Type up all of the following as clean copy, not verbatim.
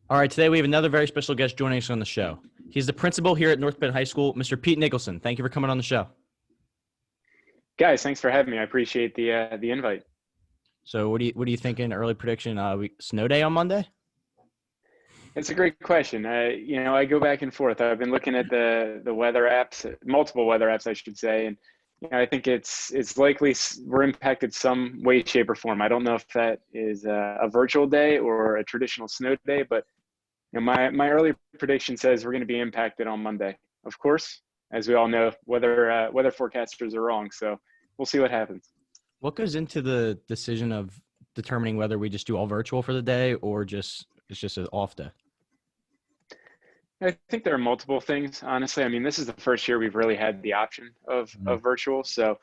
All right, today we have another very special guest joining us on the show. He's the principal here at North Penn High School, Mr. Pete Nicholson. Thank you for coming on the show. Guys, thanks for having me. I appreciate the invite. So, what are you thinking? Early prediction? Snow day on Monday? It's a great question. I go back and forth. I've been looking at the weather apps, multiple weather apps, I should say, and I think it's likely we're impacted some way, shape, or form. I don't know if that is a virtual day or a traditional snow day, but my early prediction says we're going to be impacted on Monday. Of course, as we all know, weather forecasters are wrong, so we'll see what happens. What goes into the decision of determining whether we just do all virtual for the day or it's just an off day? I think there are multiple things, honestly. I mean, this is the first year we've really had the option of virtual. So,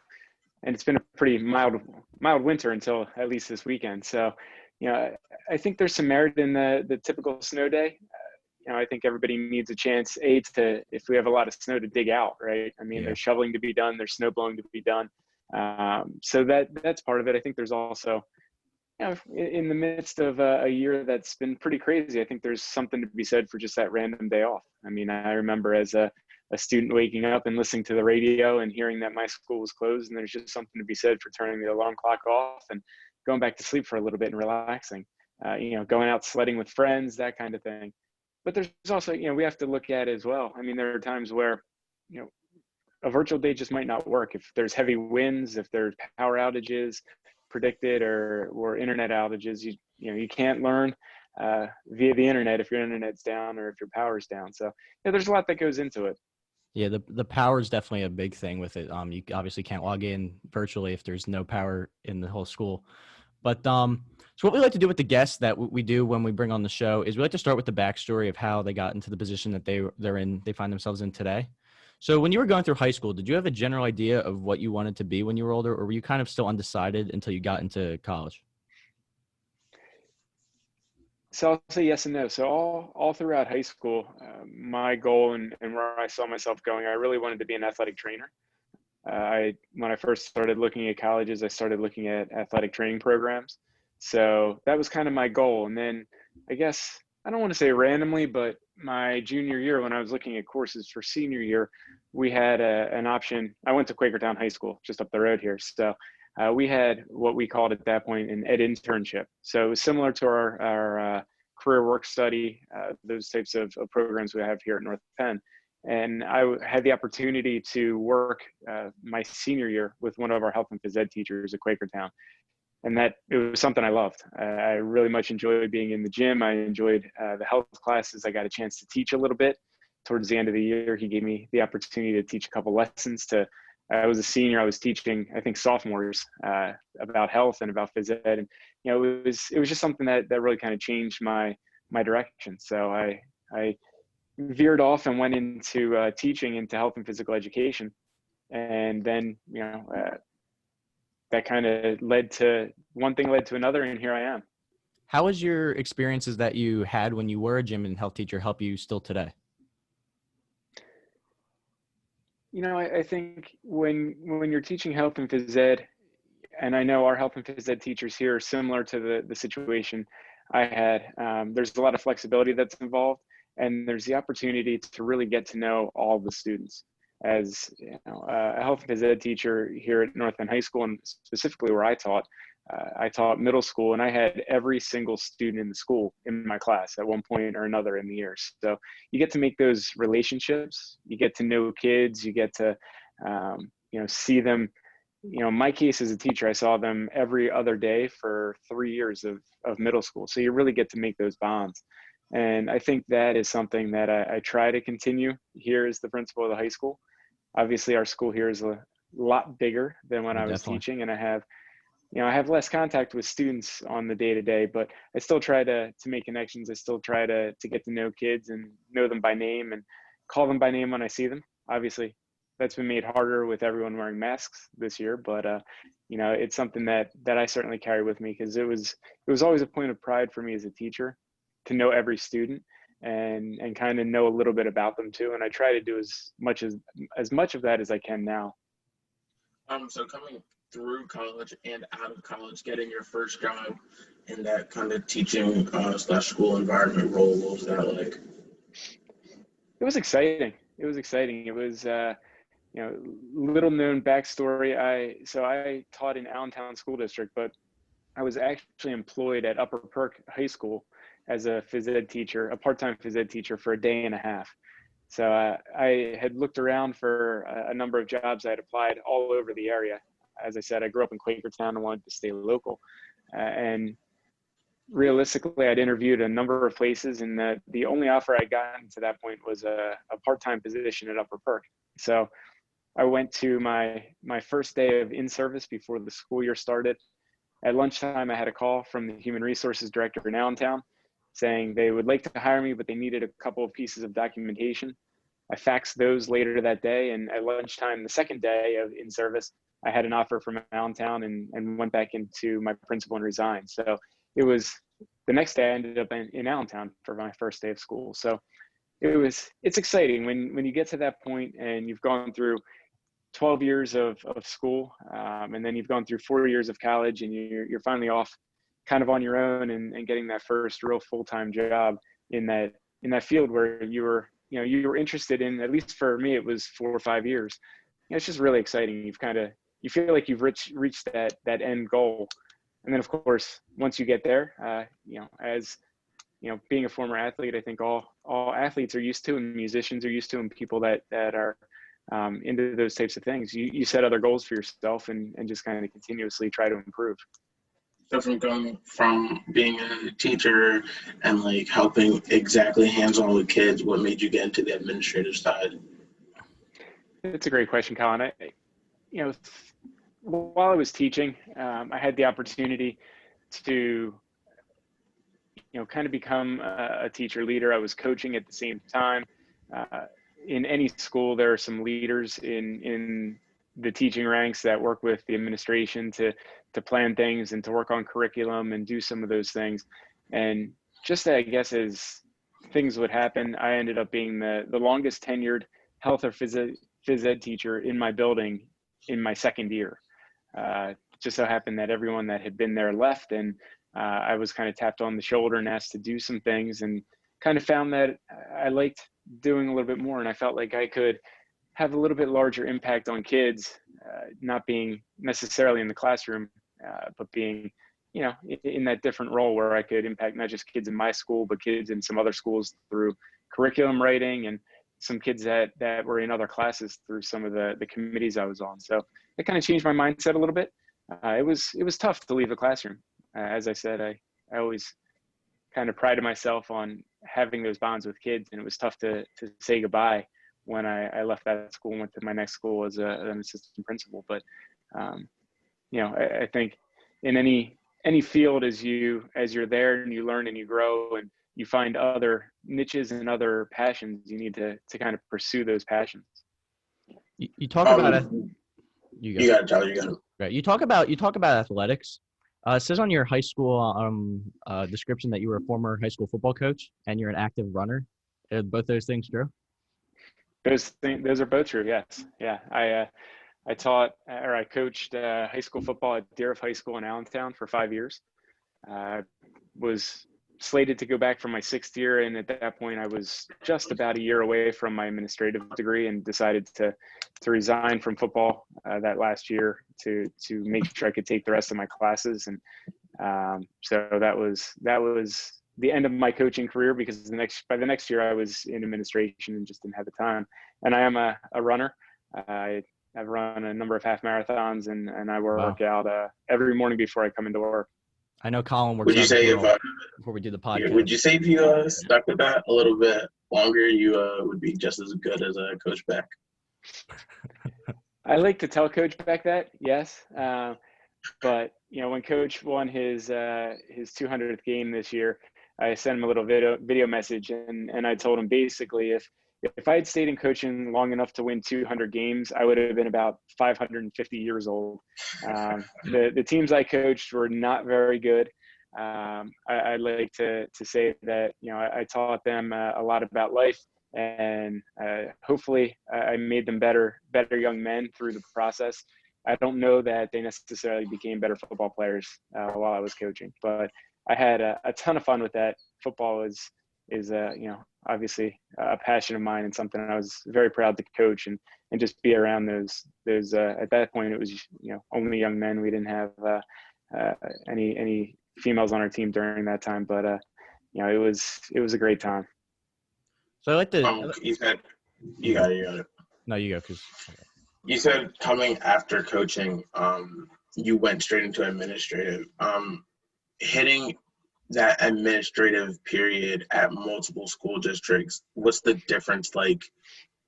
and it's been a pretty mild winter until at least this weekend. So, I think there's some merit in the typical snow day. I think everybody needs a chance, if we have a lot of snow, to dig out, right? I mean, There's shoveling to be done, there's snow blowing to be done. So that's part of it. I think there's also, in the midst of a year that's been pretty crazy, I think there's something to be said for just that random day off. I mean, I remember as a student waking up and listening to the radio and hearing that my school was closed, and there's just something to be said for turning the alarm clock off and going back to sleep for a little bit and relaxing, going out sledding with friends, that kind of thing. But there's also, we have to look at it as well. I mean, there are times where, a virtual day just might not work. If there's heavy winds, if there's power outages predicted or internet outages, you can't learn via the internet if your internet's down or if your power's down. So there's a lot that goes into it. Yeah, the power is definitely a big thing with it. You obviously can't log in virtually if there's no power in the whole school. But so what we like to do with the guests that we do when we bring on the show is we like to start with the backstory of how they got into the position that they find themselves in today. So when you were going through high school, did you have a general idea of what you wanted to be when you were older, or were you kind of still undecided until you got into college? So I'll say yes and no. So all throughout high school, my goal and where I saw myself going, I really wanted to be an athletic trainer. When I first started looking at colleges, I started looking at athletic training programs. So that was kind of my goal. And then I guess, I don't want to say randomly, but my junior year, when I was looking at courses for senior year, we had an option. I went to Quakertown High School, just up the road here. So we had what we called at that point an ed internship. So it was similar to our career work study, those types of programs we have here at North Penn. And I had the opportunity to work my senior year with one of our health and phys ed teachers at Quakertown. And that it was something I loved. I really much enjoyed being in the gym. I enjoyed the health classes. I got a chance to teach a little bit. Towards the end of the year, he gave me the opportunity to teach a couple lessons. I was a senior. I was teaching, I think, sophomores about health and about phys ed. And it was just something that really kind of changed my direction. So I veered off and went into teaching into health and physical education. And then, that kind of led to one thing led to another, and here I am. How was your experiences that you had when you were a gym and health teacher help you still today? I think when you're teaching health and phys ed, and I know our health and phys ed teachers here are similar to the situation I had, there's a lot of flexibility that's involved, and there's the opportunity to really get to know all the students. As a health and phys ed teacher here at North Penn High School, and specifically where I taught middle school, and I had every single student in the school in my class at one point or another in the year. So you get to make those relationships, you get to know kids, you get to see them. In my case as a teacher, I saw them every other day for 3 years of middle school. So you really get to make those bonds. And I think that is something that I try to continue here as the principal of the high school. Obviously, our school here is a lot bigger than when I was teaching, and I have less contact with students on the day-to-day, but I still try to make connections. I still try to get to know kids and know them by name and call them by name when I see them. Obviously, that's been made harder with everyone wearing masks this year, but it's something that I certainly carry with me, because it was always a point of pride for me as a teacher to know every student and kind of know a little bit about them too. And I try to do as much of that as I can now. So coming through college and out of college, getting your first job in that kind of teaching slash school environment role? What was that like? It was exciting. It was exciting. It was, you know, little known backstory. I taught in Allentown School District, but I was actually employed at Upper Perk High School as a phys ed teacher, a part-time phys ed teacher for a day and a half. So I had looked around for a number of jobs. I had applied all over the area. As I said, I grew up in Quakertown and wanted to stay local. And realistically, I'd interviewed a number of places, and the only offer I'd gotten to that point was a part-time position at Upper Perk. So I went to my first day of in-service before the school year started. At lunchtime, I had a call from the human resources director in Allentown saying they would like to hire me, but they needed a couple of pieces of documentation. I faxed those later that day, and at lunchtime, the second day of in-service, I had an offer from Allentown and went back into my principal and resigned. So it was the next day I ended up in Allentown for my first day of school. So it's exciting when you get to that point and you've gone through 12 years of school, and then you've gone through 4 years of college, and you're finally off kind of on your own and getting that first real full-time job in that field where you were interested in. At least for me, it was 4 or 5 years. You know, it's just really exciting. You feel like you've reached that end goal. And then of course, once you get there, as you know, being a former athlete, I think all athletes are used to, and musicians are used to, and people that are into those types of things. You set other goals for yourself and just kind of continuously try to improve. So from going from being a teacher and like helping exactly hands-on with kids, what made you get into the administrative side? It's a great question, Colin. While I was teaching, I had the opportunity to, kind of become a teacher leader. I was coaching at the same time. In any school, there are some leaders in the teaching ranks that work with the administration to plan things and to work on curriculum and do some of those things. And just, I guess, as things would happen, I ended up being the longest tenured health or phys ed teacher in my building in my second year. Just so happened that everyone that had been there left, and I was kind of tapped on the shoulder and asked to do some things, and kind of found that I liked doing a little bit more, and I felt like I could have a little bit larger impact on kids, not being necessarily in the classroom, but being, in that different role where I could impact not just kids in my school, but kids in some other schools through curriculum writing, and some kids that were in other classes through some of the committees I was on. So it kind of changed my mindset a little bit. It was tough to leave the classroom. As I said, I always kind of prided myself on having those bonds with kids, and it was tough to say goodbye when I left that school and went to my next school as an assistant principal. But I think in any field, as you're there and you learn and you grow and you find other niches and other passions, you need to kind of pursue those passions. You talk about it. You got it, Tyler. You got it. Right. You talk about athletics. It says on your high school description that you were a former high school football coach and you're an active runner. Are both those things true? Those are both true. Yes. Yeah. I coached high school football at Deerfield High School in Allentown for 5 years. Was slated to go back for my 6th year, and at that point I was just about a year away from my administrative degree, and decided to resign from football that last year to make sure I could take the rest of my classes. And so that was the end of my coaching career, because by the next year I was in administration and just didn't have the time. And I am a runner. I've run a number of half marathons, and I work out every morning before I come into work. I know Colin works Would you out say before we do the podcast. Would you say if you stuck with that a little bit longer, you would be just as good as Coach Beck? I like to tell Coach Beck that, yes. But when Coach won his 200th game this year, I sent him a little video message, and I told him basically if I had stayed in coaching long enough to win 200 games, I would have been about 550 years old. The teams I coached were not very good. I like to say that, I taught them a lot about life, and hopefully I made them better young men through the process. I don't know that they necessarily became better football players while I was coaching, but I had a ton of fun with that. Football is obviously a passion of mine and something I was very proud to coach and just be around those at that point it was only young men. We didn't have any females on our team during that time, but it was a great time. So I like to. You said you got it. No, you go, because. You said coming after coaching, you went straight into administrative. Hitting that administrative period at multiple school districts, what's the difference like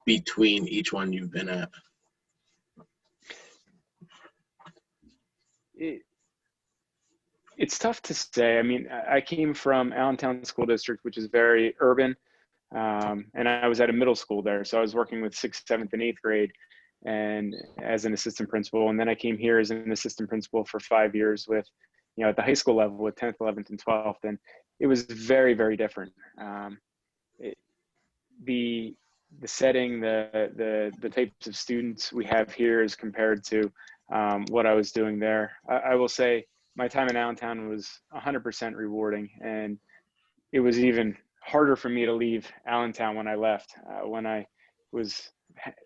between each one you've been at? It's tough to say. I mean, I came from Allentown School District, which is very urban, and I was at a middle school there. So I was working with 6th, 7th, and 8th grade and as an assistant principal. And then I came here as an assistant principal for 5 years with, at the high school level with 10th, 11th, and 12th. And it was very, very different. The setting, the types of students we have here as compared to what I was doing there. I will say my time in Allentown was 100% rewarding, and it was even harder for me to leave Allentown when I left. When I was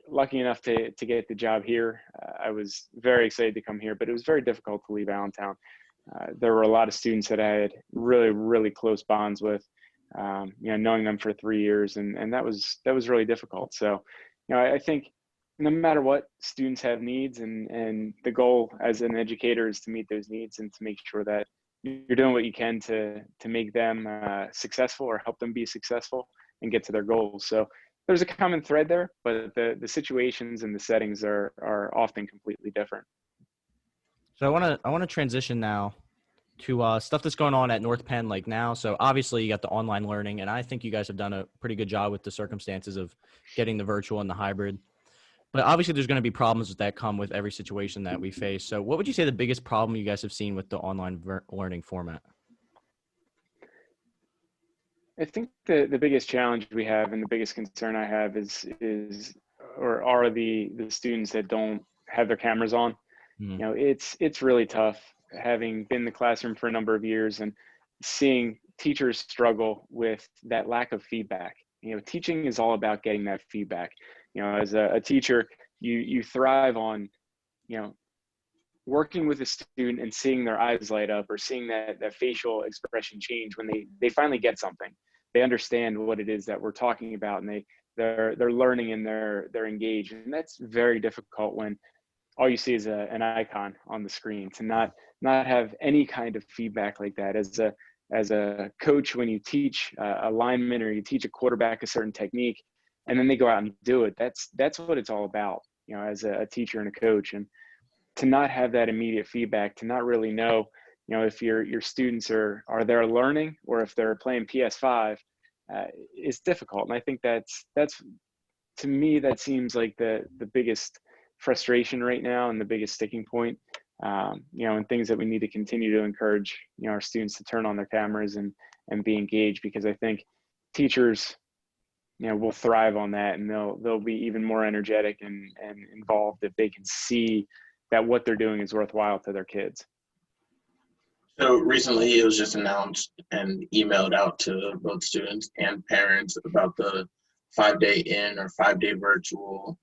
lucky enough to get the job here, I was very excited to come here, but it was very difficult to leave Allentown. There were a lot of students that I had really, really close bonds with, knowing them for 3 years, and that was really difficult. So, I think no matter what, students have needs, and the goal as an educator is to meet those needs and to make sure that you're doing what you can to make them successful or help them be successful and get to their goals. So there's a common thread there, but the situations and the settings are often completely different. So I want to transition now to stuff that's going on at North Penn like now. So obviously you got the online learning, and I think you guys have done a pretty good job with the circumstances of getting the virtual and the hybrid. But obviously there's going to be problems that come with every situation that we face. So what would you say the biggest problem you guys have seen with the online learning format? I think the biggest challenge we have and the biggest concern I have are the students that don't have their cameras on. Mm-hmm. It's really tough, having been in the classroom for a number of years and seeing teachers struggle with that lack of feedback. Teaching is all about getting that feedback. As a teacher, you thrive on, working with a student and seeing their eyes light up, or seeing that facial expression change when they finally get something. They understand what it is that we're talking about, and they're learning and they're engaged. And that's very difficult when all you see is an icon on the screen. To not have any kind of feedback like that. As a coach, when you teach a lineman or you teach a quarterback a certain technique, and then they go out and do it, that's what it's all about, as a teacher and a coach. And to not have that immediate feedback, to not really know, if your students are there learning or if they're playing PS5, is difficult. And I think that's to me, that seems like the biggest frustration right now and the biggest sticking point, and things that we need to continue to encourage, our students to turn on their cameras and be engaged, because I think teachers, will thrive on that, and they'll be even more energetic and involved if they can see that what they're doing is worthwhile to their kids. So recently it was just announced and emailed out to both students and parents about the 5-day in or 5-day virtual.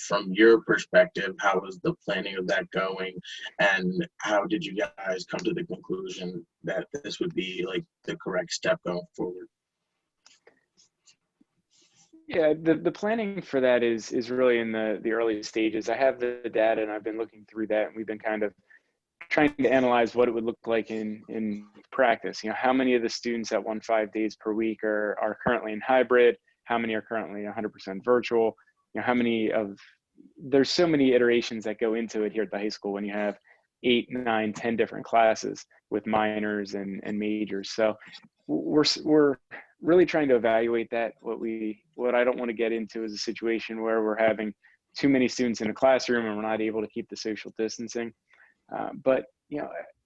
From your perspective, how was the planning of that going, and how did you guys come to the conclusion that this would be like the correct step going forward? Yeah, the planning for that is really in the early stages. I have the data, and I've been looking through that, and we've been kind of trying to analyze what it would look like in practice. How many of the students that 5 days per week are currently in hybrid? How many are currently 100% virtual? There's so many iterations that go into it here at the high school when you have 8, 9, 10 different classes with minors and majors. So we're really trying to evaluate that. What I don't want to get into is a situation where we're having too many students in a classroom and we're not able to keep the social distancing. But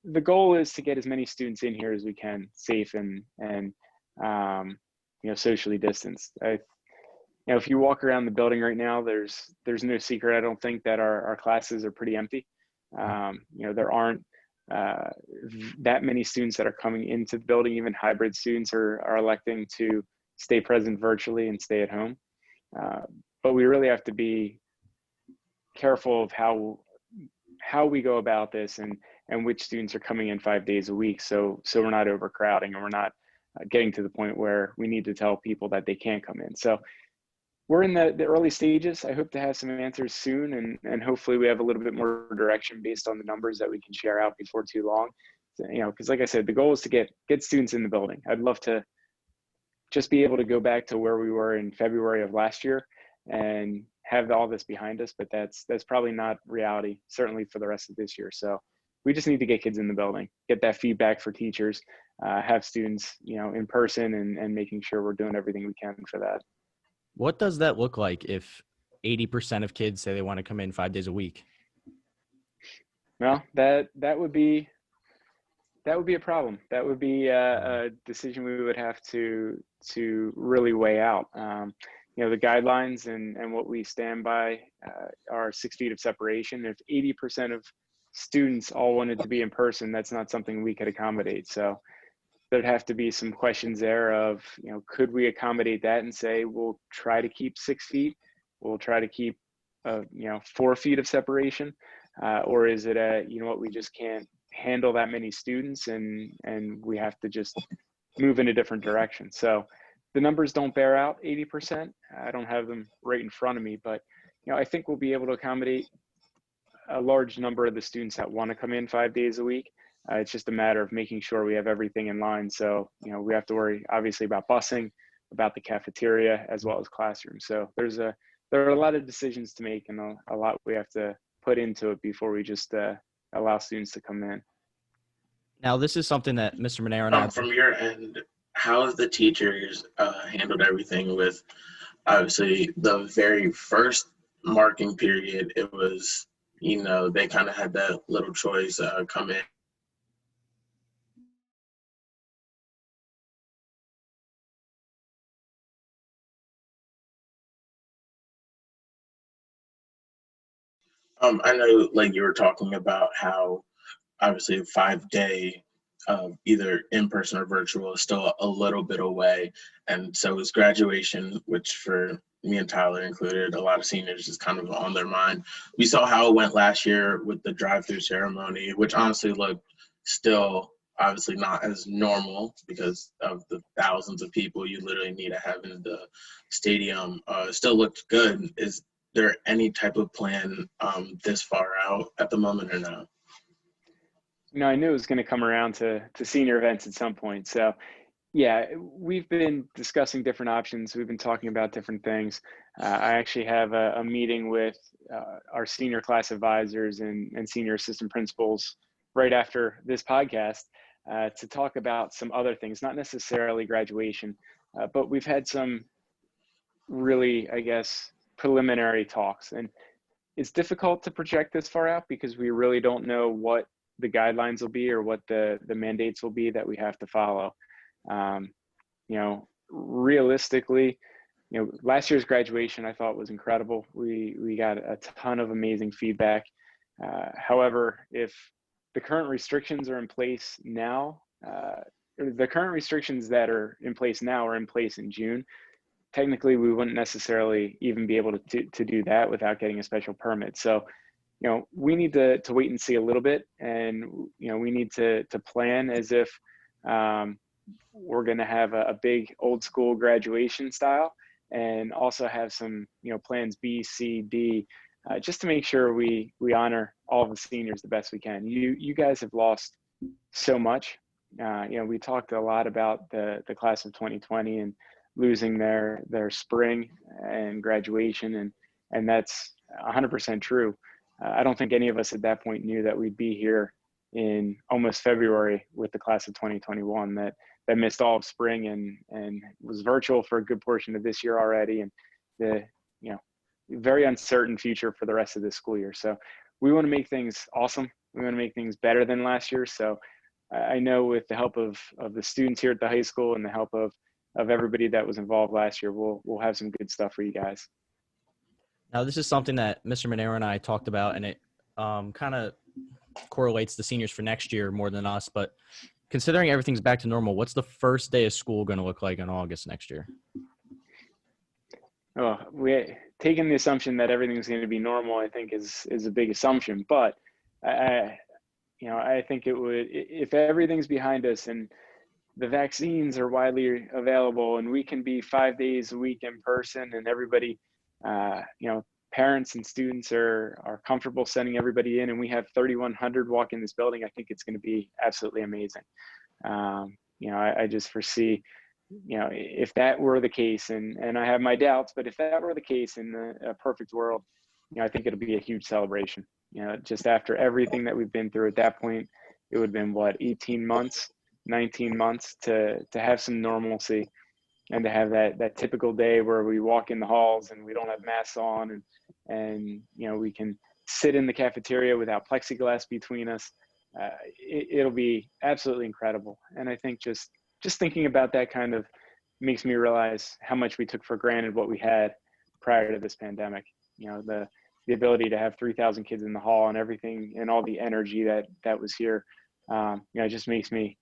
the goal is to get as many students in here as we can, safe and socially distanced. If you walk around the building right now, there's no secret, I don't think, that our classes are pretty empty. There aren't that many students that are coming into the building. Even hybrid students are electing to stay present virtually and stay at home. But we really have to be careful of how we go about this and which students are coming in 5 days a week. So we're not overcrowding and we're not getting to the point where we need to tell people that they can't come in. So we're in the early stages. I hope to have some answers soon, and hopefully we have a little bit more direction based on the numbers that we can share out before too long. So, because like I said, the goal is to get students in the building. I'd love to just be able to go back to where we were in February of last year and have all this behind us, but that's probably not reality, certainly for the rest of this year. So we just need to get kids in the building, get that feedback for teachers, have students, in person, and making sure we're doing everything we can for that. What does that look like if 80% of kids say they want to come in 5 days a week? Well, that would be a problem. That would be a decision we would have to really weigh out. The guidelines and what we stand by are 6 feet of separation. If 80% of students all wanted to be in person, that's not something we could accommodate. So there'd have to be some questions there of, could we accommodate that and say, we'll try to keep 6 feet, we'll try to keep, 4 feet of separation, or is it we just can't handle that many students and we have to just move in a different direction. So the numbers don't bear out 80%. I don't have them right in front of me, but, I think we'll be able to accommodate a large number of the students that want to come in 5 days a week. It's just a matter of making sure we have everything in line. So, we have to worry obviously about busing, about the cafeteria, as well as classrooms. So there are a lot of decisions to make and a lot we have to put into it before we just allow students to come in. Now, this is something that Mr. Monero and I From your end, how have the teachers handled everything with, obviously, the very first marking period? It was, they kind of had that little choice, come in. I know, like you were talking about how obviously a 5 day either in person or virtual is still a little bit away. And so is graduation, which for me and Tyler included, a lot of seniors is kind of on their mind. We saw how it went last year with the drive-through ceremony, which honestly looked still obviously not as normal because of the thousands of people you literally need to have in the stadium. Still looked good. Is there any type of plan this far out at the moment or no? I knew it was going to come around to senior events at some point. So yeah, we've been discussing different options. We've been talking about different things. I actually have a meeting with our senior class advisors and senior assistant principals right after this podcast to talk about some other things, not necessarily graduation, but we've had some really, I guess, preliminary talks. And it's difficult to project this far out because we really don't know what the guidelines will be or what the mandates will be that we have to follow. Realistically, last year's graduation I thought was incredible. We got a ton of amazing feedback. However, if the current restrictions are in place now, the current restrictions that are in place now are in place in June, technically we wouldn't necessarily even be able to do that without getting a special permit. So, we need to wait and see a little bit, and we need to plan as if we're going to have a big old school graduation style, and also have some plans B, C, D, just to make sure we honor all the seniors the best we can. You guys have lost so much. We talked a lot about the class of 2020 and losing their spring and graduation, and that's 100% true. I don't think any of us at that point knew that we'd be here in almost February with the class of 2021 that missed all of spring and was virtual for a good portion of this year already, and the very uncertain future for the rest of this school year. So we want to make things awesome. We want to make things better than last year. So I know with the help of the students here at the high school and the help of everybody that was involved last year, we'll have some good stuff for you guys. Now, this is something that Mr. Monero and I talked about, and it kind of correlates the seniors for next year more than us. But considering everything's back to normal, what's the first day of school going to look like in August next year? Oh, we taking the assumption that everything's going to be normal, I think is a big assumption. But I think it would, if everything's behind us and the vaccines are widely available and we can be 5 days a week in person and everybody, parents and students are comfortable sending everybody in and we have 3,100 walk in this building, I think it's going to be absolutely amazing. I just foresee, if that were the case, and I have my doubts, but if that were the case in a perfect world, I think it'll be a huge celebration. Just after everything that we've been through at that point, it would have been 18 months, 19 months to have some normalcy and to have that typical day where we walk in the halls and we don't have masks on and we can sit in the cafeteria without plexiglass between us. It'll be absolutely incredible. And I think just thinking about that kind of makes me realize how much we took for granted what we had prior to this pandemic. The ability to have 3,000 kids in the hall and everything and all the energy that was here, it just makes me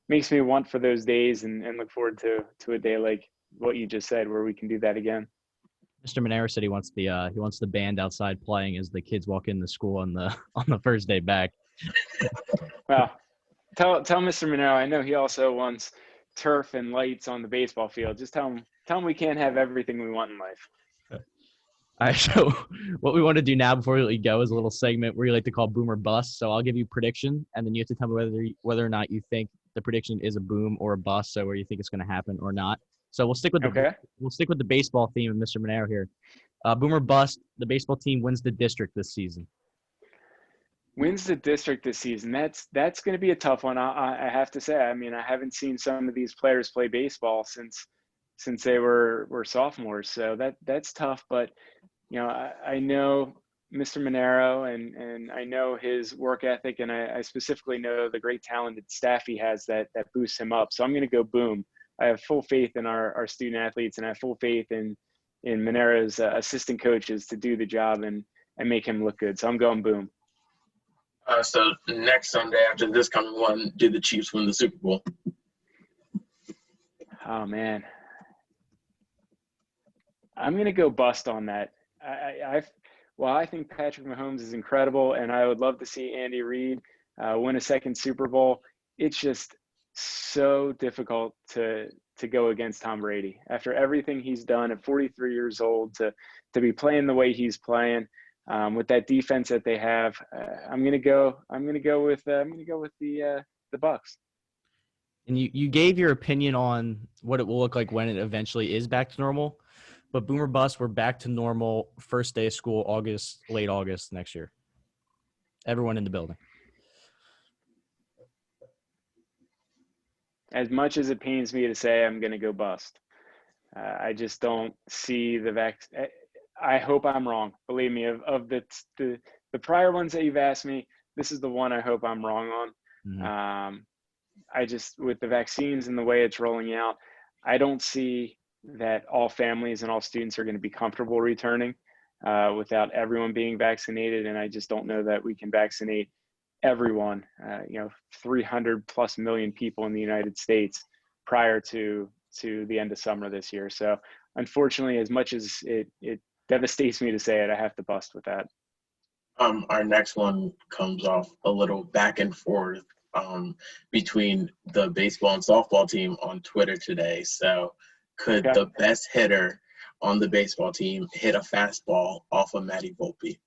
want for those days and look forward to a day like what you just said, where we can do that again. Mr. Monero said he wants the band outside playing as the kids walk in the school on the first day back. Well, tell Mr. Monero, I know he also wants turf and lights on the baseball field. Just tell him we can't have everything we want in life. All right, so what we want to do now before we let you go is a little segment we like to call boom or bust. So I'll give you a prediction, and then you have to tell me whether or not you think the prediction is a boom or a bust, so where you think it's going to happen or not. So we'll stick with the baseball theme of Mr. Monero here. Boom or bust, the baseball team wins the district this season. Wins the district this season. That's going to be a tough one. I have to say. I mean, I haven't seen some of these players play baseball since they were sophomores, so that's tough. But I know Mr. Monero and I know his work ethic, and I specifically know the great talented staff he has that boosts him up. So I'm going to go boom. I have full faith in our student athletes, and I have full faith in Monero's assistant coaches to do the job and make him look good. So I'm going boom. So next Sunday after this coming one, do the Chiefs win the Super Bowl? Oh man, I'm going to go bust on that. I think Patrick Mahomes is incredible, and I would love to see Andy Reid win a second Super Bowl. It's just so difficult to go against Tom Brady after everything he's done at 43 years old to be playing the way he's playing with that defense that they have. I'm gonna go with the Bucks. And you gave your opinion on what it will look like when it eventually is back to normal. But boom or bust, we're back to normal first day of school, late August next year. Everyone in the building. As much as it pains me to say, I'm going to go bust. I just don't see the vaccine. I hope I'm wrong. Believe me, of the prior ones that you've asked me, this is the one I hope I'm wrong on. Mm-hmm. I just, with the vaccines and the way it's rolling out, I don't see that all families and all students are going to be comfortable returning without everyone being vaccinated. And I just don't know that we can vaccinate everyone, 300 plus million people in the United States prior to the end of summer this year. So unfortunately, as much as it devastates me to say it, I have to bust with that. Our next one comes off a little back and forth between the baseball and softball team on Twitter today. So could the best hitter on the baseball team hit a fastball off of Matty Volpe?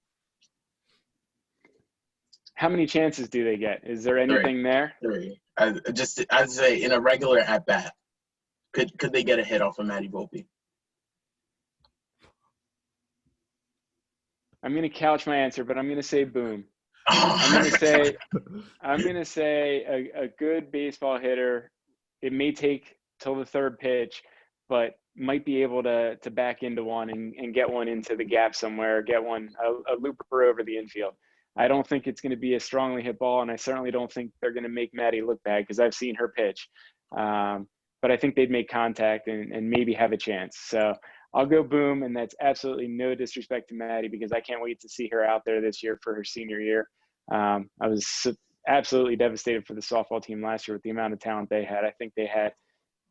How many chances do they get? Is there anything there? Three. I'd say in a regular at bat, could they get a hit off of Matty Volpe? I'm going to couch my answer, but I'm going to say boom. I'm going to say a good baseball hitter. It may take till the third pitch, but might be able to back into one and get one into the gap somewhere, get one a looper over the infield. I don't think it's going to be a strongly hit ball, and I certainly don't think they're going to make Maddie look bad because I've seen her pitch. But I think they'd make contact and maybe have a chance. So I'll go boom, and that's absolutely no disrespect to Maddie because I can't wait to see her out there this year for her senior year. I was absolutely devastated for the softball team last year with the amount of talent they had. I think they had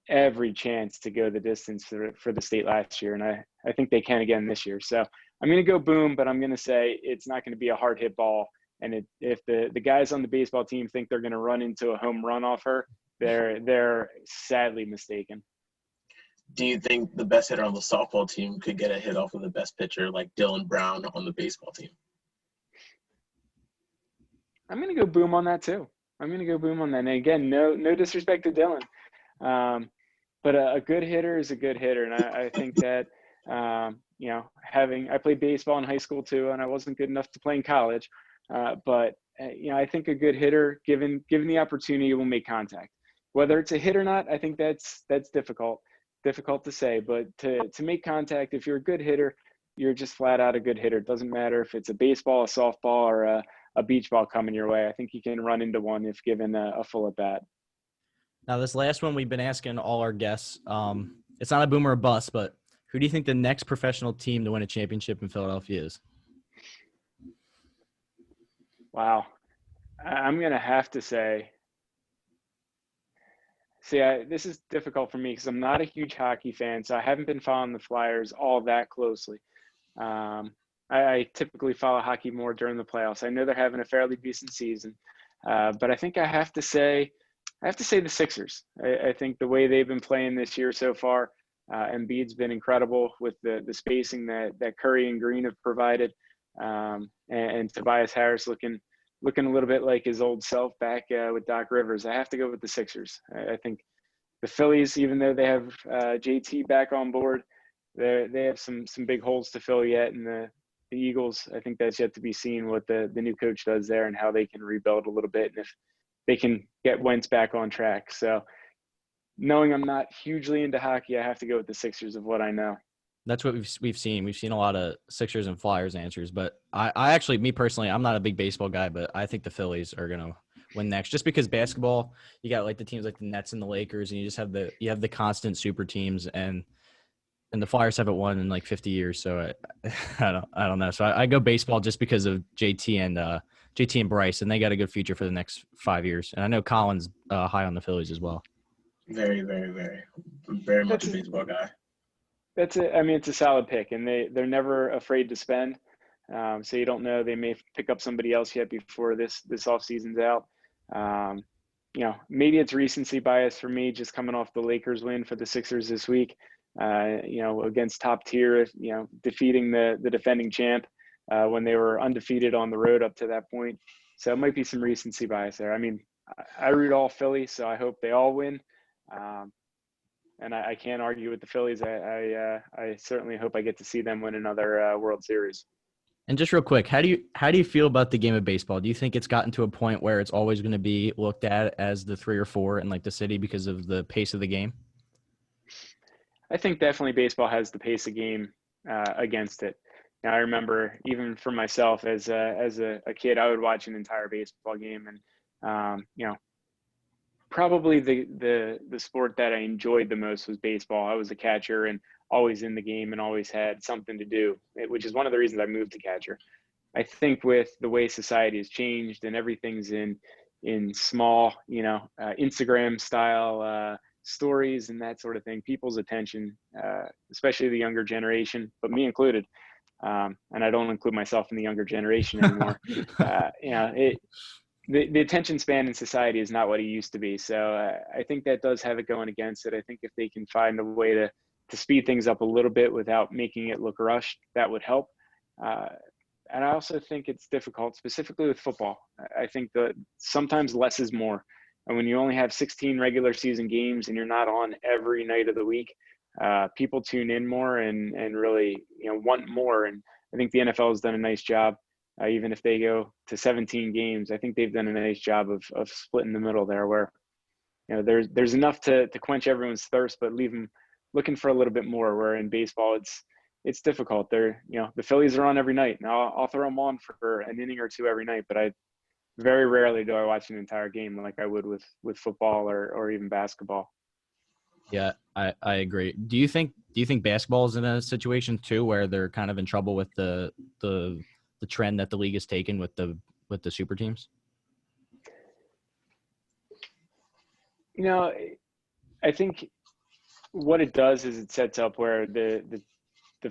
every chance to go the distance for the state last year, and I think they can again this year. So I'm going to go Boom, but I'm going to say it's not going to be a hard hit ball. And if the guys on the baseball team think they're going to run into a home run off her, they're sadly mistaken. Do you think the best hitter on the softball team could get a hit off of the best pitcher like Dylan Brown on the baseball team? I'm going to go Boom on that too. I'm going to go Boom on that. And again, no disrespect to Dylan. But a good hitter is a good hitter. And I think that, I played baseball in high school too, and I wasn't good enough to play in college. But I think a good hitter, given the opportunity, will make contact. Whether it's a hit or not, I think that's difficult to say. But to make contact, if you're a good hitter, you're just flat out a good hitter. It doesn't matter if it's a baseball, a softball, or a beach ball coming your way. I think you can run into one if given a full at bat. Now, this last one we've been asking all our guests. It's not a boom or a bust, but who do you think the next professional team to win a championship in Philadelphia is? Wow. I'm going to have to say, this is difficult for me because I'm not a huge hockey fan, so I haven't been following the Flyers all that closely. I typically follow hockey more during the playoffs. I know they're having a fairly decent season, but I think I have to say the Sixers. I think the way they've been playing this year so far, Embiid's been incredible with the spacing that Curry and Green have provided, and Tobias Harris looking a little bit like his old self back with Doc Rivers. I have to go with the Sixers. I think the Phillies, even though they have JT back on board, they have some big holes to fill yet, and the Eagles, I think that's yet to be seen what the new coach does there and how they can rebuild a little bit, and if they can get Wentz back on track. So knowing I'm not hugely into hockey, I have to go with the Sixers of what I know. That's what we've seen. We've seen a lot of Sixers and Flyers answers, but I actually, me personally, I'm not a big baseball guy, but I think the Phillies are going to win next just because basketball, you got like the teams like the Nets and the Lakers, and you just have the constant super teams, and the Flyers haven't won in like 50 years. So I don't know. So I go baseball just because of JT and Bryce, and they got a good future for the next 5 years. And I know Colin's high on the Phillies as well. Very, very, very, very much a baseball guy. That's it. I mean, it's a solid pick, and they're never afraid to spend. So you don't know, they may pick up somebody else yet before this off season's out. Maybe it's recency bias for me, just coming off the Lakers win for the Sixers this week. Against top tier, defeating the defending champ when they were undefeated on the road up to that point. So it might be some recency bias there. I mean, I root all Philly, so I hope they all win. And I can't argue with the Phillies. I certainly hope I get to see them win another World Series. And just real quick, how do you feel about the game of baseball? Do you think it's gotten to a point where it's always going to be looked at as the 3 or 4 in like the city because of the pace of the game? I think definitely baseball has the pace of game against it. Now, I remember even for myself as a kid, I would watch an entire baseball game, and probably the sport that I enjoyed the most was baseball. I was a catcher and always in the game and always had something to do, which is one of the reasons I moved to catcher. I think with the way society has changed and everything's in small, Instagram style stories and that sort of thing, people's attention, especially the younger generation, but me included, and I don't include myself in the younger generation anymore. The attention span in society is not what it used to be. So I think that does have it going against it. I think if they can find a way to speed things up a little bit without making it look rushed, that would help. And I also think it's difficult, specifically with football. I think that sometimes less is more. And when you only have 16 regular season games and you're not on every night of the week, people tune in more and really want more. And I think the NFL has done a nice job. Even if they go to 17 games, I think they've done a nice job of splitting the middle there, where there's enough to quench everyone's thirst, but leave them looking for a little bit more. Where in baseball, it's difficult. The Phillies are on every night. Now I'll throw them on for an inning or two every night, but I very rarely do I watch an entire game like I would with football or even basketball. Yeah, I agree. Do you think basketball is in a situation too where they're kind of in trouble with the trend that the league has taken with the with the super teams? You know, I think what it does is it sets up where the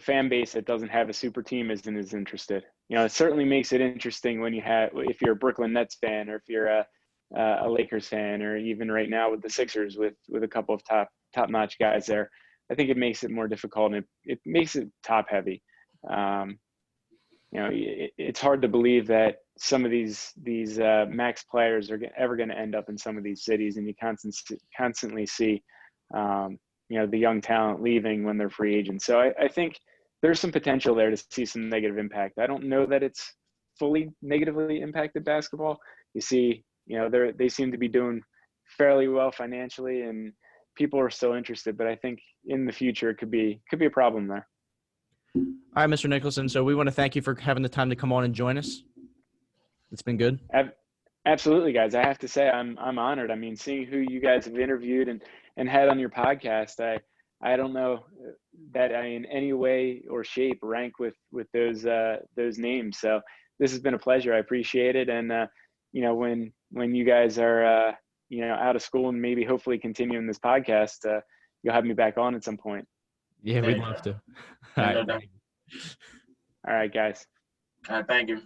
fan base that doesn't have a super team isn't as interested. You know, it certainly makes it interesting when if you're a Brooklyn Nets fan, or if you're a Lakers fan, or even right now with the Sixers with a couple of top notch guys there. I think it makes it more difficult, and it makes it top heavy. You know, it's hard to believe that some of these max players are ever going to end up in some of these cities, and you constantly see, you know, the young talent leaving when they're free agents. So I think there's some potential there to see some negative impact. I don't know that it's fully negatively impacted basketball. You see, you know, they seem to be doing fairly well financially, and people are still interested. But I think in the future it could be a problem there. All right, Mr. Nicholson. So we want to thank you for having the time to come on and join us. It's been good. Absolutely, guys. I have to say I'm honored. I mean, seeing who you guys have interviewed and had on your podcast, I don't know that I in any way or shape rank with those names. So this has been a pleasure. I appreciate it. And you know, when you guys are you know, out of school and maybe hopefully continuing this podcast, you'll have me back on at some point. Yeah, we'd love to. All No right. doubt. All right, guys. Thank you.